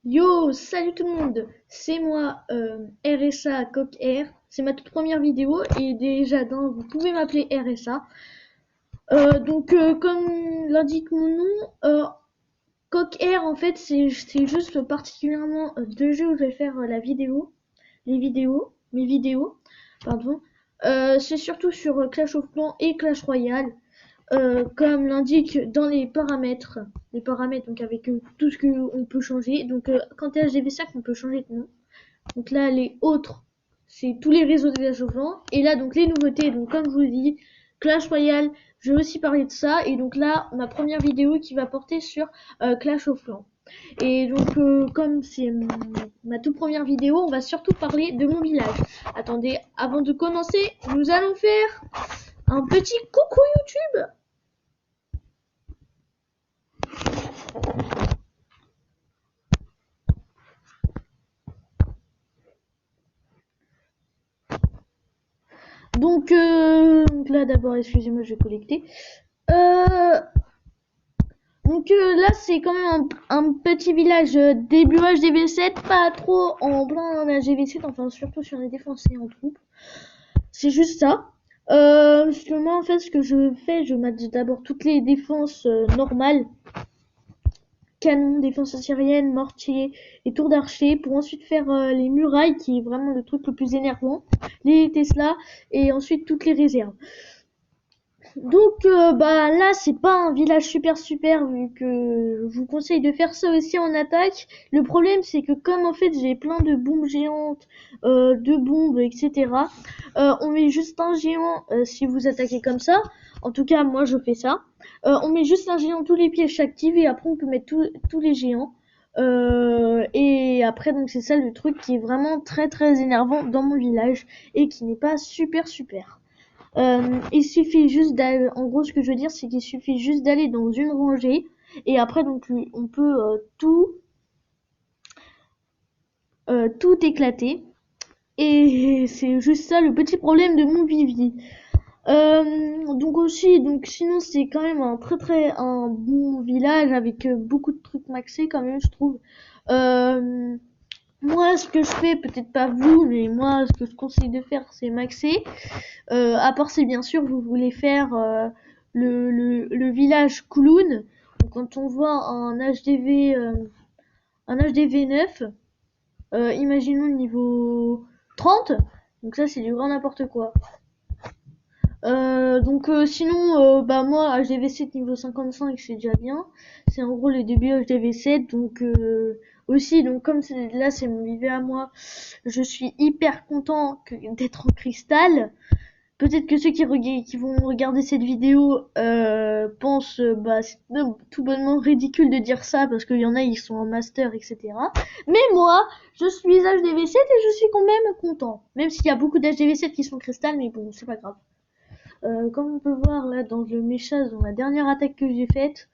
Yo, salut tout le monde, c'est moi RSA Coq R, c'est ma toute première vidéo et déjà vous pouvez m'appeler RSA. Comme l'indique mon nom, Coq R en fait c'est juste particulièrement deux jeux où je vais faire mes vidéos, pardon. C'est surtout sur Clash of Clans et Clash Royale. Comme l'indique dans les paramètres donc avec tout ce qu'on peut changer. Donc quand t'es HDV5 on peut changer de nom. Donc là les autres c'est tous les réseaux de Clash of Clans. Et là donc les nouveautés, donc comme je vous dis, Clash Royale, je vais aussi parler de ça. Et donc là ma première vidéo qui va porter sur Clash of Clans. Et donc comme c'est ma toute première vidéo, on va surtout parler de mon village. Attendez, avant de commencer, nous allons faire un petit coucou YouTube. Donc là d'abord, excusez-moi, je vais collecter. Euh, là c'est quand même un petit village début HDV7, pas trop en plein HDV7, enfin surtout sur les défenseurs en troupe. C'est juste ça. Parce que moi en fait ce que je fais, je match d'abord toutes les défenses normales. Canon, défense assyrienne, mortier et tour d'archer pour ensuite faire les murailles qui est vraiment le truc le plus énervant, les Tesla et ensuite toutes les réserves. Donc bah là c'est pas un village super vu que je vous conseille de faire ça aussi en attaque. Le problème c'est que comme en fait j'ai plein de bombes géantes, de bombes etc. On met juste un géant si vous attaquez comme ça. En tout cas moi je fais ça. On met juste un géant tous les pièges s'activent et après on peut mettre tous les géants. Et après donc c'est ça le truc qui est vraiment très énervant dans mon village et qui n'est pas super. Il suffit juste d'aller, en gros ce que je veux dire c'est qu'il suffit juste d'aller dans une rangée et après donc on peut tout éclater et c'est juste ça le petit problème de mon Vivi. Donc aussi donc sinon c'est quand même un bon village avec beaucoup de trucs maxés quand même je trouve. Euh, Moi ce que je fais, peut-être pas vous, mais moi ce que je conseille de faire c'est maxer. À part si bien sûr vous voulez faire le village Kouloun. Donc, quand on voit un HDV 9, imaginons le niveau 30. Donc ça c'est du grand n'importe quoi. Sinon, bah moi HDV 7 niveau 55 c'est déjà bien. C'est en gros les débuts HDV 7. Donc aussi donc comme là c'est mon IV à moi, je suis hyper content d'être en cristal. Peut-être que ceux qui vont regarder cette vidéo pensent bah c'est tout bonnement ridicule de dire ça parce qu'il y en a ils sont en master etc. Mais moi je suis HDV7 et je suis quand même content. Même s'il y a beaucoup d'HDV7 qui sont cristal mais bon c'est pas grave. Comme on peut voir là dans le méchage dans la dernière attaque que j'ai faite,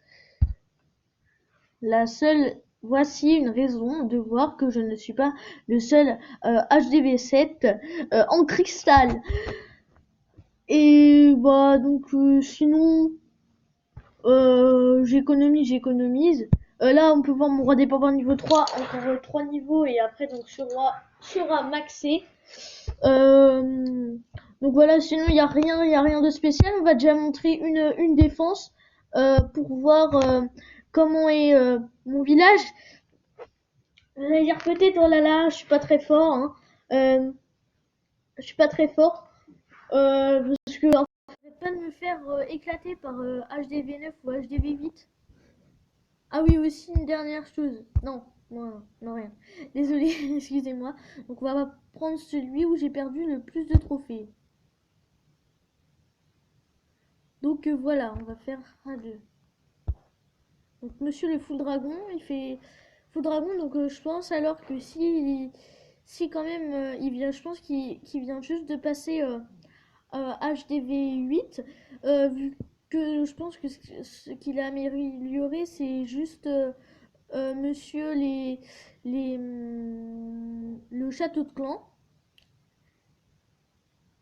voici une raison de voir que je ne suis pas le seul HDV7 en cristal. Et bah donc sinon j'économise. Là on peut voir mon roi des pavois niveau 3, encore 3 niveaux et après donc ce roi sera maxé. Euh, donc voilà, sinon il y a rien de spécial. On va déjà montrer une défense pour voir comment est mon village. Vous allez dire peut-être oh là là, je suis pas très fort. Hein. Je suis pas très fort. Parce que en fait, je vais pas de me faire éclater par HDV9 ou HDV8. Ah oui, aussi une dernière chose. Non, rien. Désolé, excusez-moi. Donc on va prendre celui où j'ai perdu le plus de trophées. Donc voilà, on va faire à deux. Donc monsieur le full dragon, il fait full dragon. Donc je pense alors que si quand même il vient, je pense qu'il vient juste de passer HDV 8, vu que je pense que ce qu'il a amélioré, c'est juste monsieur le château de clan.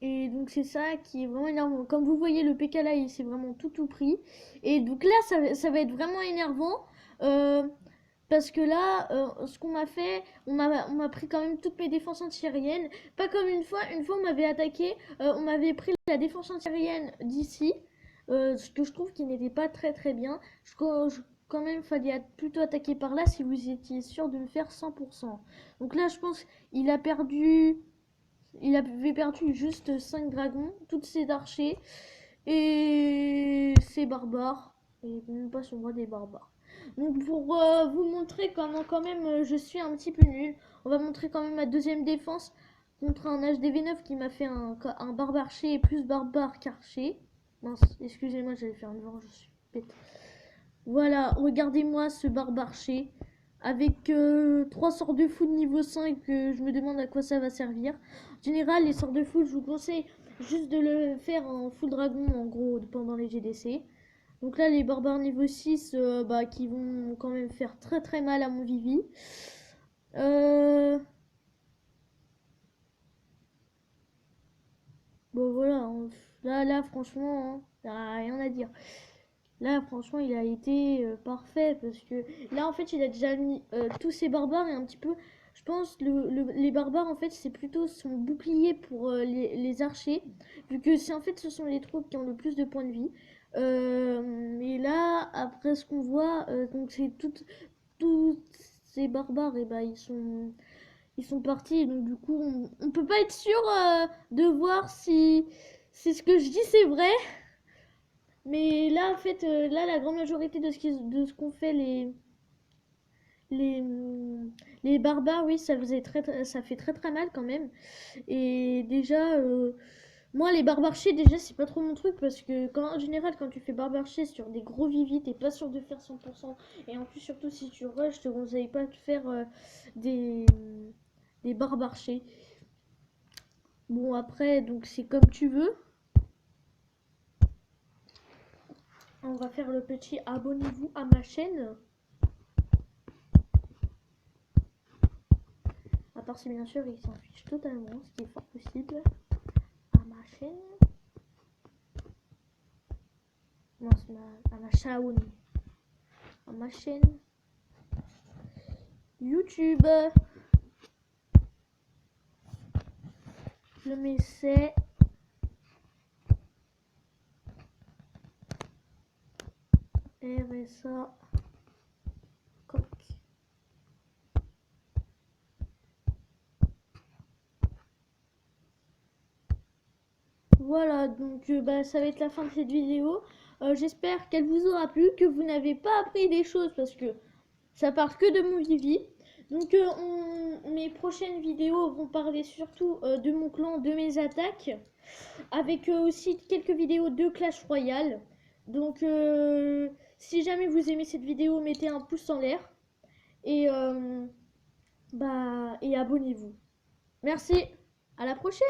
Et donc c'est ça qui est vraiment énervant. Comme vous voyez, le PK là, il s'est vraiment tout pris. Et donc là, ça va être vraiment énervant. Euh, Parce que là, ce qu'on m'a fait, on m'a pris quand même toutes mes défenses antiaériennes. Pas comme une fois on m'avait attaqué, on m'avait pris la défense antiaérienne d'ici, ce que je trouve qui n'était pas très très bien. Quand même, fallait plutôt attaquer par là si vous étiez sûr de me faire 100%. Donc là, je pense il a perdu, il avait perdu juste 5 dragons, toutes ses archers et ses barbares. Et même pas son roi des barbares. Donc pour vous montrer comment quand même je suis un petit peu nul, on va montrer quand même ma deuxième défense contre un HDV9 qui m'a fait un barbarcher et plus barbare qu'archer. Mince, excusez-moi, j'allais faire une vent, je suis bête. Voilà, regardez-moi ce barbarcher avec 3 sorts de fou de niveau 5, je me demande à quoi ça va servir. En général, les sorts de fou, je vous conseille juste de le faire en full dragon en gros pendant les GDC. Donc là, les barbares niveau 6 qui vont quand même faire très très mal à mon Vivi. Bon voilà, là franchement, y a rien à dire. Là franchement, il a été parfait parce que là en fait, il a déjà mis tous ses barbares et un petit peu, je pense, les barbares en fait, c'est plutôt son bouclier pour les archers, vu que c'est en fait, ce sont les troupes qui ont le plus de points de vie. Et là, après ce qu'on voit, donc c'est tous ces barbares, et bah ils sont partis. Donc du coup, on peut pas être sûr de voir si ce que je dis c'est vrai. Mais là, en fait, là, la grande majorité de ce qu'ont fait les, les barbares, oui, ça fait très très mal quand même. Et déjà, moi, les barbarchés, déjà, c'est pas trop mon truc parce que, en général, quand tu fais barbarcher sur des gros vivis, t'es pas sûr de faire 100%. Et en plus, surtout si tu rush, je te conseille pas de faire des, des barbarchés. Bon, après, donc c'est comme tu veux. On va faire le petit abonnez-vous à ma chaîne. À part si bien sûr il s'en fiche totalement, ce qui est fort possible. À ma chaîne. Non, c'est à ma chaîne. À ma chaîne YouTube. Je mets c'est RSA coq. Voilà, donc ça va être la fin de cette vidéo. J'espère qu'elle vous aura plu, que vous n'avez pas appris des choses parce que ça part que de mon Vivi. Donc mes prochaines vidéos vont parler surtout de mon clan, de mes attaques, avec aussi quelques vidéos de Clash Royale. Donc si jamais vous aimez cette vidéo, mettez un pouce en l'air et, et abonnez-vous. Merci, à la prochaine!